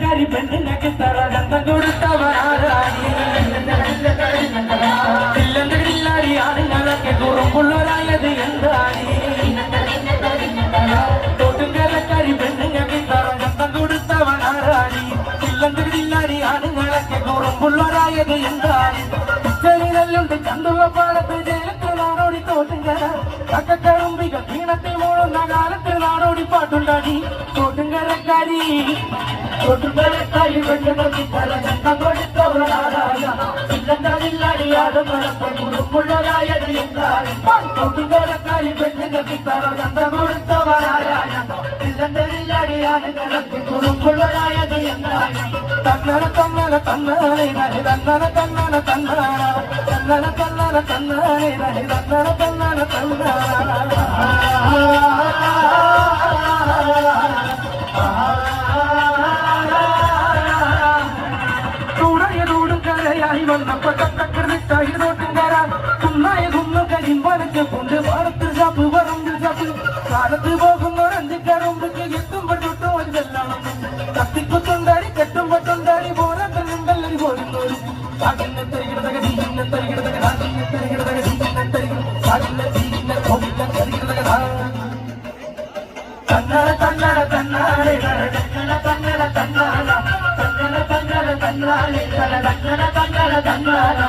കരി പെണ്ണിനൊക്കെ തറകന്തം കൊടുത്തവരാരാടി ചില്ലന്തടില്ലാടി ആണുങ്ങളൊക്കെ കുറുമ്പുള്ളവരായത് എന്താടി തൊട്ടുകരക്കരി പെണ്ണുങ്ങൾക്ക് തറകന്തം കൊടുത്തവനാരാടി ചില്ലന്തടില്ലാടി ആണുങ്ങളൊക്കെ കുറുമ്പുള്ളവരായത് എന്താടി ചെറിയല്ലുണ്ട് ചന്തുവ പാടത്ത് ജയിലത്ത് നാടോടി തോട്ടുങ്കര കക്കക്കറുമ്പികൾ ഈണത്തിൽ മൂളുന്ന കാലത്ത് നാടോടി പാട്ടുണ്ടാടി തോട്ടുങ്കരക്കാരി പെണ്ണുങ്ങൾക്ക് തലകന്തം കൊടുത്തവനാരായ ചില്ലന്തടില്ലാടിയാടും കുറുമ്പുള്ളവരായത് എന്താടി തോട്ടുങ്കരക്കാരി പെണ്ണുങ്ങൾക്ക് തലകന്തം കൊടുത്തവനാരായ ചില്ലന്തടില്ലാടിയാണ് കുറുമ്പുള്ളവരായത് എന്താടി തന്നന തന്നന തന്നാനെ തന്നന തന്നന തന്നാന തന്നന തന്നന തന്നാനെ തന്നന തന്നന തന്നാന തുടയതോടും കരയായി വന്നപ്പോ തക്കൃതിട്ടായി നോട്ടുംകര കുന്നായ കുന്നു കരിമ്പനക്ക് കൊണ്ട് പാടത്തിൽ ചാപ്പ് പറമ്പിൽ ചാപ്പ് കാലത്ത് പോകുന്നൊരഞ്ച് കറുമ്പക്ക് എത്തുമ്പോൾ തൊട്ടും ഒരു വെള്ളം കത്തിക്കുത്തുണ്ടാടി കെട്ടുമ്പട്ടുണ്ടാടി പോരാട്ടലുണ്ടല്ലൊരു പോരുന്നോരും കണ്ണന തന്നന തന്നാളെ തന്നന തന്നന തന്നാള തന്നന തന്നന തന്നാളെ തന്നന തന്നന തന്നാള